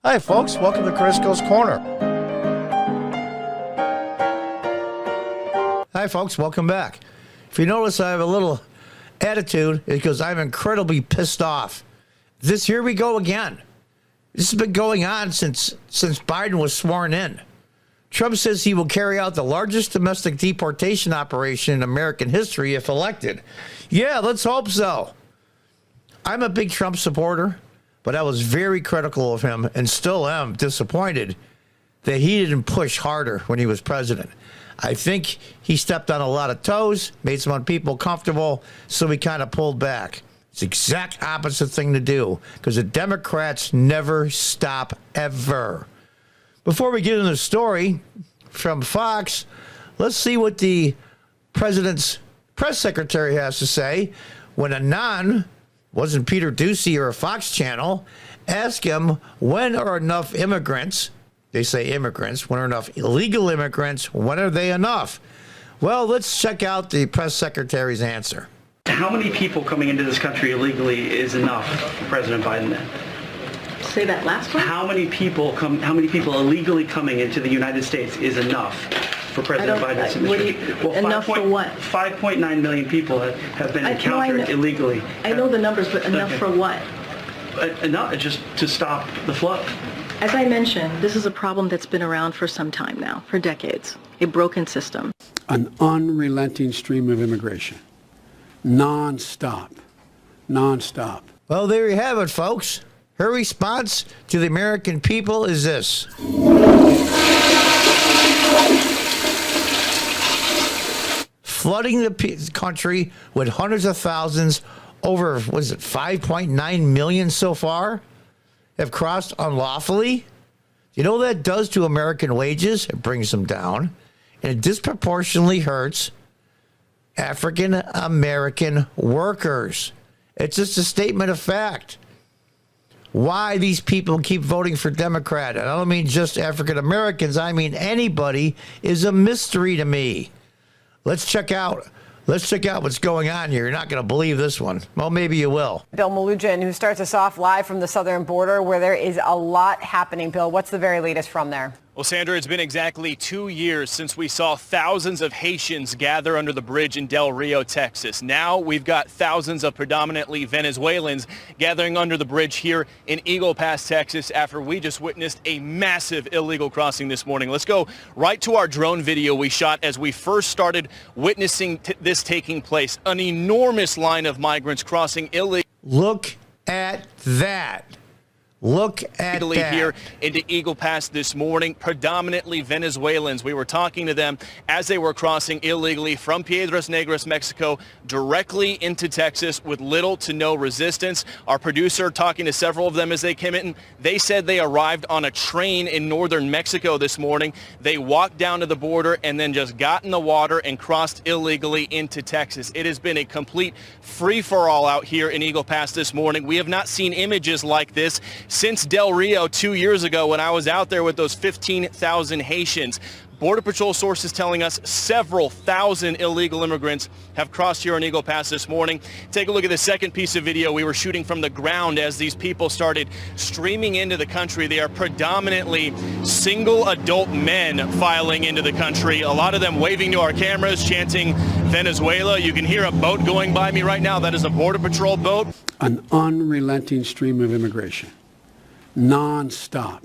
Hi, folks. Welcome to Crisco's Corner. Hi, folks. Welcome back. If you notice, I have a little attitude because I'm incredibly pissed off. Here we go again. This has been going on since Biden was sworn in. Trump says he will carry out the largest domestic deportation operation in American history if elected. Yeah, let's hope so. I'm a big Trump supporter, but I was very critical of him and still am disappointed that he didn't push harder when he was president. I think he stepped on a lot of toes, made some people comfortable, so he kind of pulled back. It's the exact opposite thing to do because the Democrats never stop, ever. Before we get into the story from Fox, let's see what the president's press secretary has to say when wasn't Peter Doocy or a Fox channel, ask him when are enough immigrants, they say immigrants, when are enough illegal immigrants, when are they enough? Well, let's check out the press secretary's answer. How many people coming into this country illegally is enough for President Biden then? Say that last one? How many people illegally coming into the United States is enough for President Biden's administration? Enough for what? 5.9 million people have been encountered illegally. I know the numbers, but enough for what? Enough just to stop the flow. As I mentioned, this is a problem that's been around for some time now, for decades. A broken system. An unrelenting stream of immigration. Non-stop. Non-stop. Well, there you have it, folks. Her response to the American people is this. Flooding the country with hundreds of thousands, over, 5.9 million so far, have crossed unlawfully. You know what that does to American wages? It brings them down. And it disproportionately hurts African American workers. It's just a statement of fact. Why these people keep voting for Democrat, and I don't mean just African Americans, I mean anybody, is a mystery to me. Let's check out what's going on here. You're not going to believe this one. Well, maybe you will. Bill Malugin, who starts us off live from the southern border where there is a lot happening. Bill, what's the very latest from there? Well, Sandra, it's been exactly 2 years since we saw thousands of Haitians gather under the bridge in Del Rio, Texas. Now we've got thousands of predominantly Venezuelans gathering under the bridge here in Eagle Pass, Texas, after we just witnessed a massive illegal crossing this morning. Let's go right to our drone video we shot as we first started witnessing this taking place. An enormous line of migrants crossing illegally. Look at that. Look at that. Here into Eagle Pass this morning, predominantly Venezuelans. We were talking to them as they were crossing illegally from Piedras Negras, Mexico, directly into Texas with little to no resistance. Our producer talking to several of them as they came in. They said they arrived on a train in northern Mexico this morning. They walked down to the border and then just got in the water and crossed illegally into Texas. It has been a complete free-for-all out here in Eagle Pass this morning. We have not seen images like this since Del Rio 2 years ago when I was out there with those 15,000 Haitians. Border Patrol sources telling us several thousand illegal immigrants have crossed here in Eagle Pass this morning. Take a look at the second piece of video we were shooting from the ground as these people started streaming into the country. They are predominantly single adult men filing into the country. A lot of them waving to our cameras, chanting Venezuela. You can hear a boat going by me right now. That is a Border Patrol boat. An unrelenting stream of immigration. Non-stop.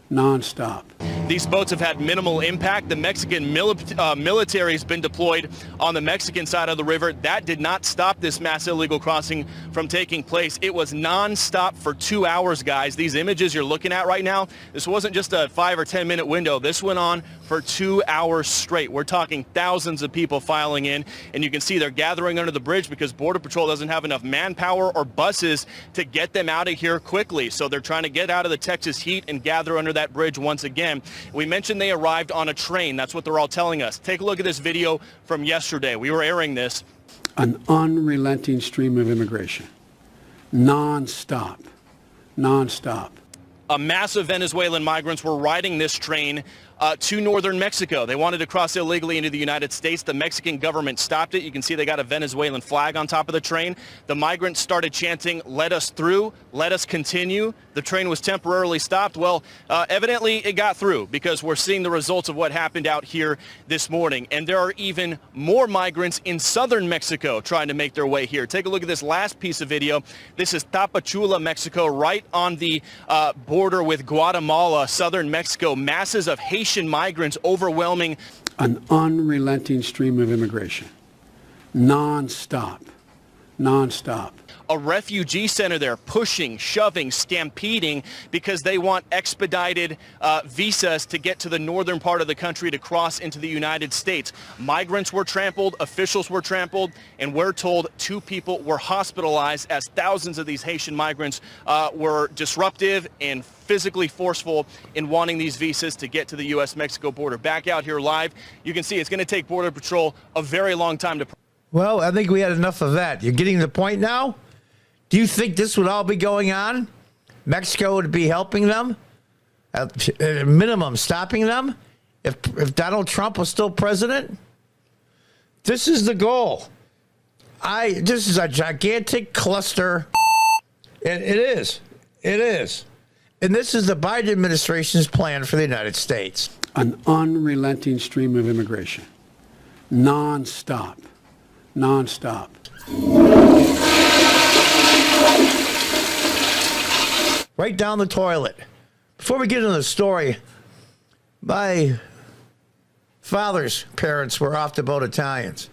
Non-stop. These boats have had minimal impact. The Mexican military has been deployed on the Mexican side of the river. That did not stop this mass illegal crossing from taking place. It was non-stop for 2 hours, guys. These images you're looking at right now, this wasn't just a 5 or 10 minute window. This went on for 2 hours straight. We're talking thousands of people filing in, and you can see they're gathering under the bridge because Border Patrol doesn't have enough manpower or buses to get them out of here quickly. So they're trying to get out of the Texas heat and gather under that bridge once again. We mentioned they arrived on a train. That's what they're all telling us. Take a look at this video from yesterday. We were airing this. An unrelenting stream of immigration. Non-stop. Non-stop. A mass of Venezuelan migrants were riding this train to northern Mexico. They wanted to cross illegally into the United States. The Mexican government stopped it. You can see they got a Venezuelan flag on top of the train. The migrants started chanting, "Let us through, let us continue." the train was temporarily stopped. Well, evidently it got through because we're seeing the results of what happened out here this morning. And there are even more migrants in southern Mexico trying to make their way here. Take a look at this last piece of video. This is Tapachula, Mexico, right on the border with Guatemala, southern Mexico. Masses of Haitian migrants overwhelming. An unrelenting stream of immigration. Non-stop. Non-stop. A refugee center there pushing, shoving, stampeding because they want expedited visas to get to the northern part of the country to cross into the United States. Migrants were trampled, officials were trampled, and we're told 2 people were hospitalized as thousands of these Haitian migrants were disruptive and physically forceful in wanting these visas to get to the U.S.-Mexico border. Back out here live, you can see it's going to take Border Patrol a very long time to... Well, I think we had enough of that. You're getting the point now? Do you think this would all be going on? Mexico would be helping them? At a minimum, stopping them? If Donald Trump was still president? This is the goal. This is a gigantic cluster. It is. It is. And this is the Biden administration's plan for the United States. An unrelenting stream of immigration. Non-stop. Non-stop. Right down the toilet. Before we get into the story, my father's parents were off the boat Italians.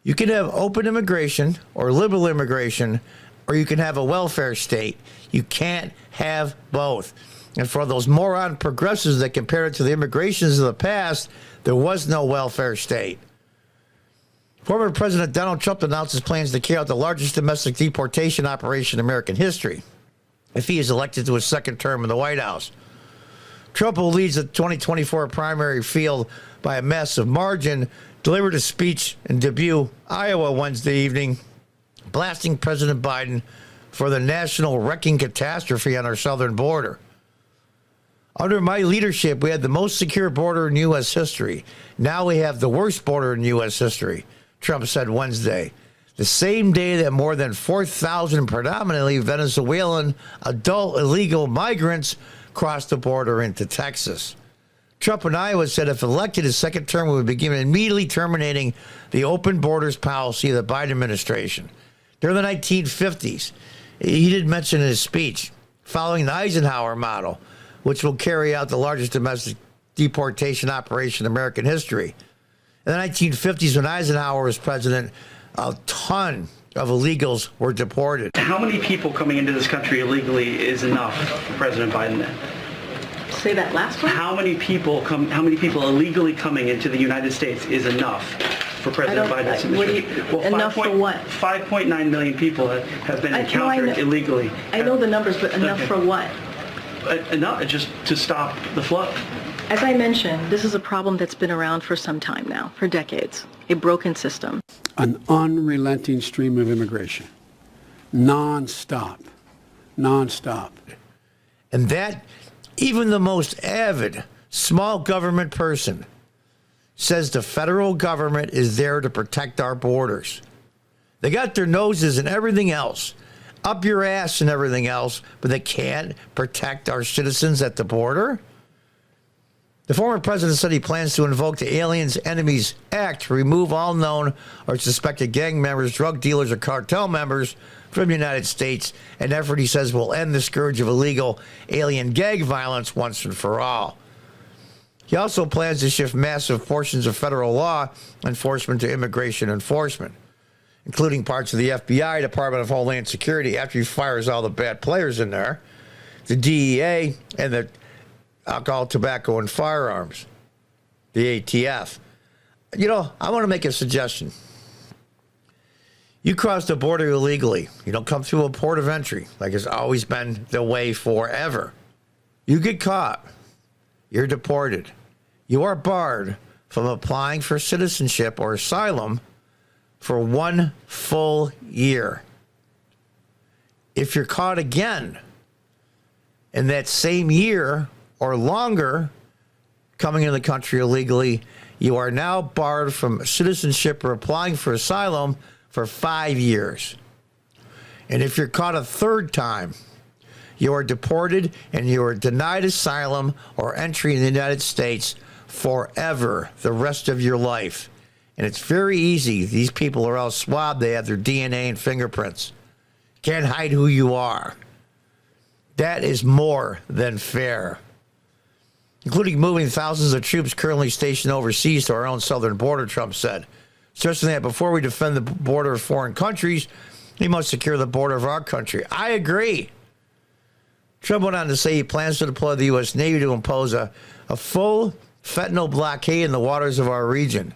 You can have open immigration or liberal immigration, or you can have a welfare state. You can't have both. And for those moron progressives that compare it to the immigrations of the past, there was no welfare state. Former President Donald Trump announced his plans to carry out the largest domestic deportation operation in American history if he is elected to his second term in the White House. Trump, who leads the 2024 primary field by a massive margin, delivered a speech in Dubuque, Iowa Wednesday evening, blasting President Biden for the national wrecking catastrophe on our southern border. Under my leadership, we had the most secure border in U.S. history. Now we have the worst border in U.S. history, Trump said Wednesday, the same day that more than 4,000 predominantly Venezuelan adult illegal migrants crossed the border into Texas. Trump in Iowa said if elected, his second term would begin immediately terminating the open borders policy of the Biden administration. During the 1950s, he did mention in his speech, following the Eisenhower model, which will carry out the largest domestic deportation operation in American history. In the 1950s, when Eisenhower was president, a ton of illegals were deported. How many people coming into this country illegally is enough for President Biden then? Say that last one? How many people illegally coming into the United States is enough for President Biden's administration? Enough for what? 5.9 million people have been encountered illegally. I know the numbers, but enough for what? Enough just to stop the flow. As I mentioned, this is a problem that's been around for some time now, for decades. A broken system. An unrelenting stream of immigration. Non-stop. Non-stop. And that, even the most avid small government person says the federal government is there to protect our borders. They got their noses in everything else, up your ass and everything else, but they can't protect our citizens at the border. The former president said he plans to invoke the Aliens Enemies Act to remove all known or suspected gang members, drug dealers, or cartel members from the United States, an effort he says will end the scourge of illegal alien gang violence once and for all. He also plans to shift massive portions of federal law enforcement to immigration enforcement, including parts of the FBI, Department of Homeland Security, after he fires all the bad players in there, the DEA, and the Alcohol, Tobacco, and Firearms, the ATF. You know, I want to make a suggestion. You cross the border illegally. You don't come through a port of entry, like it's always been the way forever. You get caught. You're deported. You are barred from applying for citizenship or asylum for 1 full year. If you're caught again in that same year or longer coming into the country illegally, you are now barred from citizenship or applying for asylum for 5 years. And if you're caught a third time, you are deported and you are denied asylum or entry in the United States forever, the rest of your life. And it's very easy. These people are all swabbed. They have their DNA and fingerprints. Can't hide who you are. That is more than fair. Including moving thousands of troops currently stationed overseas to our own southern border, Trump said. Stressing that before we defend the border of foreign countries, we must secure the border of our country. I agree. Trump went on to say he plans to deploy the U.S. Navy to impose a full fentanyl blockade in the waters of our region,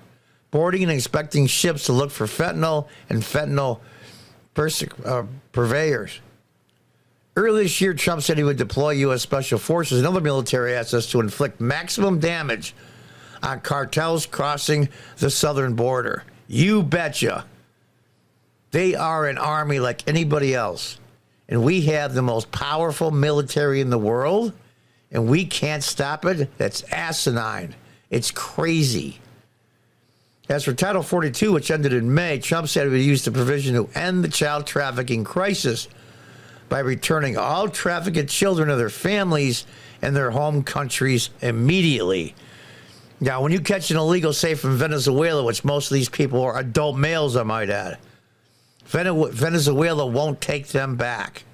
boarding and inspecting ships to look for fentanyl and fentanyl purveyors. Earlier this year, Trump said he would deploy U.S. Special Forces and other military assets to inflict maximum damage on cartels crossing the southern border. You betcha. They are an army like anybody else. And we have the most powerful military in the world, and we can't stop it. That's asinine. It's crazy. As for Title 42, which ended in May, Trump said he would use the provision to end the child trafficking crisis by returning all trafficked children to their families and their home countries immediately. Now, when you catch an illegal, say, from Venezuela, which most of these people are adult males, I might add, Venezuela won't take them back.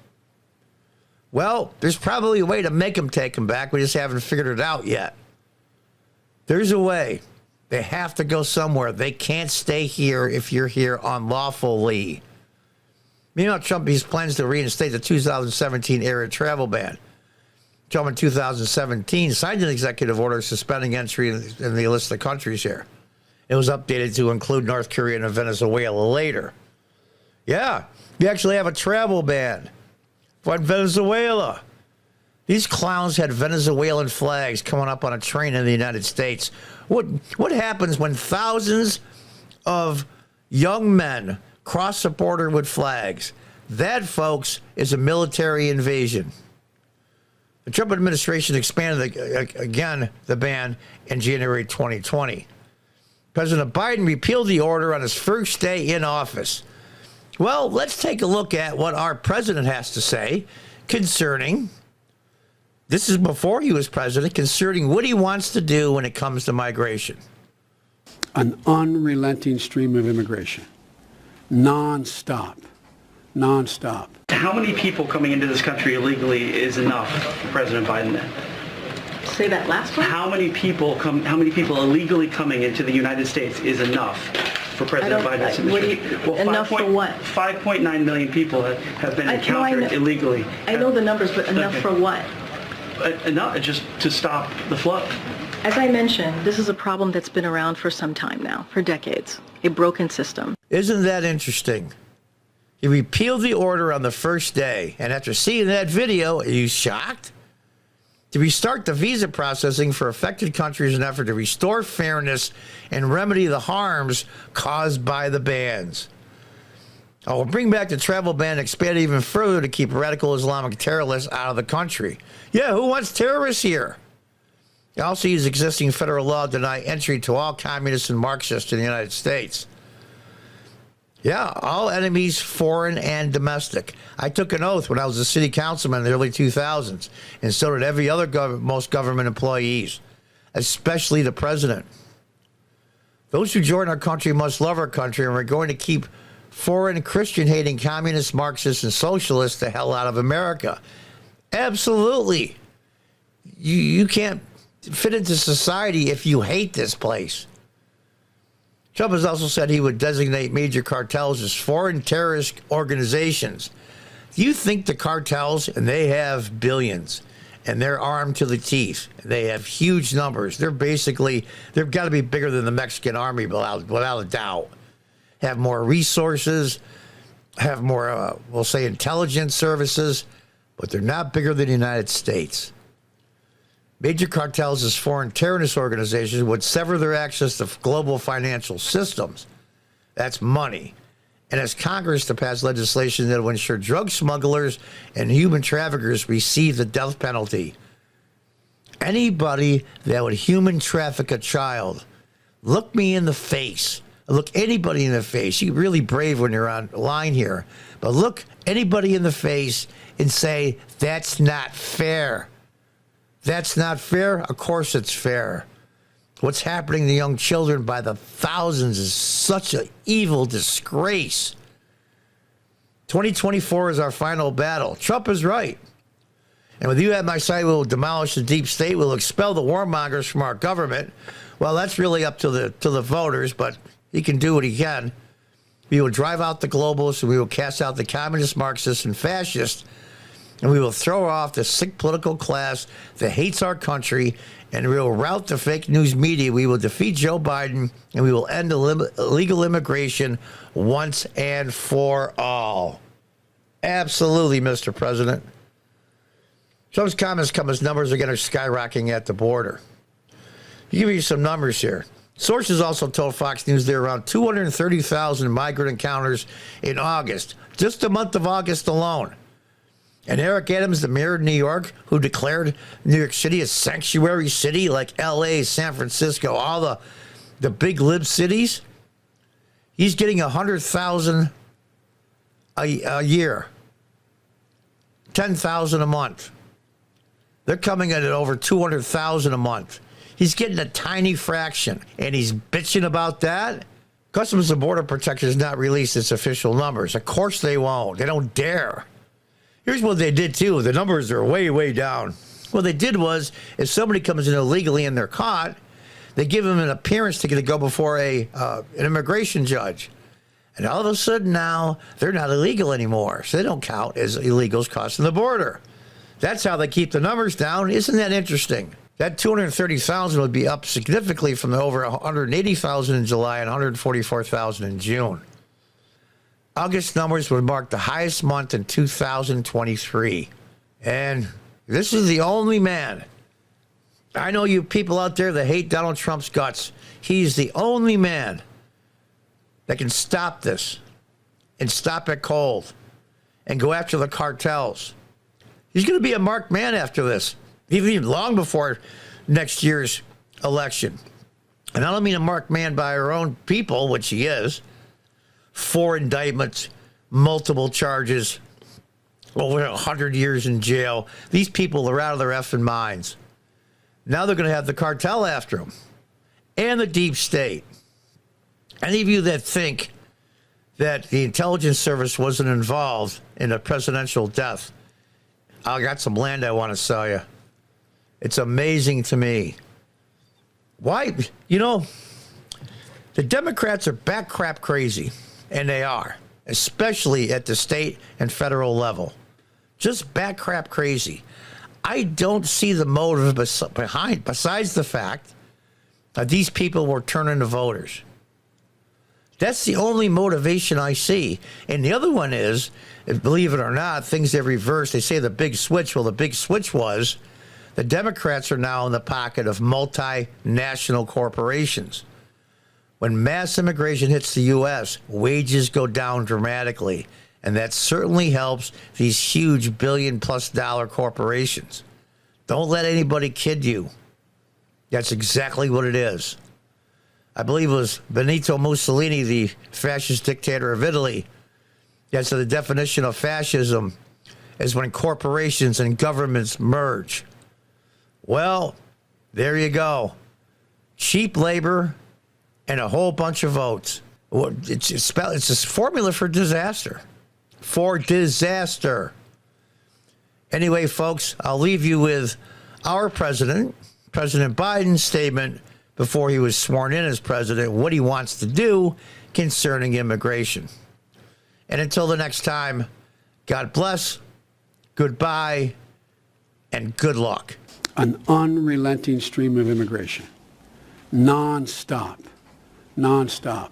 Well, there's probably a way to make them take them back. We just haven't figured it out yet. There's a way. They have to go somewhere. They can't stay here if you're here unlawfully. Meanwhile, Trump has plans to reinstate the 2017 era travel ban. Trump in 2017 signed an executive order suspending entry in the list of countries here. It was updated to include North Korea and Venezuela later. Yeah, you actually have a travel ban for Venezuela. These clowns had Venezuelan flags coming up on a train in the United States. What happens when thousands of young men cross the border with flags? That, folks, is a military invasion. The Trump administration expanded again the ban in January 2020. President Biden repealed the order on his first day in office. Well, let's take a look at what our president has to say concerning, this is before he was president, concerning what he wants to do when it comes to migration. An unrelenting stream of immigration. Non-stop. Non-stop. How many people coming into this country illegally is enough for President Biden then? Say that last one? How many people illegally coming into the United States is enough for President Biden's administration? Enough for what? 5.9 million people have been encountered illegally. I know the numbers, but enough for what? Enough just to stop the flow. As I mentioned, this is a problem that's been around for some time now, for decades. A broken system. Isn't that interesting? He repealed the order on the first day, and after seeing that video, are you shocked? To restart the visa processing for affected countries in an effort to restore fairness and remedy the harms caused by the bans. I will bring back the travel ban and expand it even further to keep radical Islamic terrorists out of the country. Yeah, who wants terrorists here? He also used existing federal law to deny entry to all communists and Marxists in the United States. Yeah, all enemies, foreign and domestic. I took an oath when I was a city councilman in the early 2000s, and so did every other most government employees, especially the president. Those who join our country must love our country, and we're going to keep foreign Christian-hating communists, Marxists, and socialists the hell out of America. Absolutely. You can't fit into society if you hate this place. Trump has also said he would designate major cartels as foreign terrorist organizations. Do you think the cartels, and they have billions, and they're armed to the teeth, they have huge numbers, they've got to be bigger than the Mexican army without a doubt, have more resources, have more, we'll say, intelligence services, but they're not bigger than the United States. Major cartels as foreign terrorist organizations would sever their access to global financial systems. That's money. And as Congress to pass legislation that will ensure drug smugglers and human traffickers receive the death penalty. Anybody that would human traffic a child, look me in the face look anybody in the face. You're really brave when you're on line here, but look anybody in the face and say, that's not fair. That's not fair? Of course it's fair. What's happening to young children by the thousands is such an evil disgrace. 2024 is our final battle. Trump is right. And with you at my side, we'll demolish the deep state. We'll expel the warmongers from our government. Well, that's really up to the voters, but he can do what he can. We will drive out the globalists, and we will cast out the communists, Marxists, and fascists, and we will throw off the sick political class that hates our country, and we will rout the fake news media. We will defeat Joe Biden, and we will end illegal immigration once and for all. Absolutely, Mr. President. Trump's comments come as numbers are going to skyrocketing at the border. I'll give you some numbers here. Sources also told Fox News there are around 230,000 migrant encounters in August, just the month of August alone. And Eric Adams, the mayor of New York, who declared New York City a sanctuary city like L.A., San Francisco, all the big lib cities, he's getting 100,000 a year, 10,000 a month. They're coming in at over 200,000 a month. He's getting a tiny fraction, and he's bitching about that. Customs and Border Protection has not released its official numbers. Of course they won't. They don't dare. Here's what they did, too. The numbers are way, way down. What they did was, if somebody comes in illegally and they're caught, they give them an appearance to go before an immigration judge. And all of a sudden now, they're not illegal anymore. So they don't count as illegals crossing the border. That's how they keep the numbers down. Isn't that interesting? That 230,000 would be up significantly from the over 180,000 in July and 144,000 in June. August numbers would mark the highest month in 2023. And this is the only man. I know you people out there that hate Donald Trump's guts. He's the only man that can stop this and stop it cold and go after the cartels. He's going to be a marked man after this, even long before next year's election. And I don't mean a marked man by our own people, which he is. 4 indictments, multiple charges, over 100 years in jail. These people are out of their effing minds. Now they're going to have the cartel after them and the deep state. Any of you that think that the intelligence service wasn't involved in a presidential death, I got some land I want to sell you. It's amazing to me. Why? You know, the Democrats are back crap crazy, and they are, especially at the state and federal level. Just back crap crazy. I don't see the motive behind, besides the fact that these people were turning to voters. That's the only motivation I see. And the other one is, believe it or not, things have reversed. They say the big switch. Well, the big switch was the Democrats are now in the pocket of multinational corporations. When mass immigration hits the U.S., wages go down dramatically. And that certainly helps these huge billion-plus-dollar corporations. Don't let anybody kid you. That's exactly what it is. I believe it was Benito Mussolini, the fascist dictator of Italy. That's the definition of fascism, is when corporations and governments merge. Well, there you go. Cheap labor and a whole bunch of votes. It's a formula for disaster. For disaster. Anyway, folks, I'll leave you with our president, President Biden's statement before he was sworn in as president, what he wants to do concerning immigration. And until the next time, God bless, goodbye, and good luck. An unrelenting stream of immigration. Non-stop. Non-stop.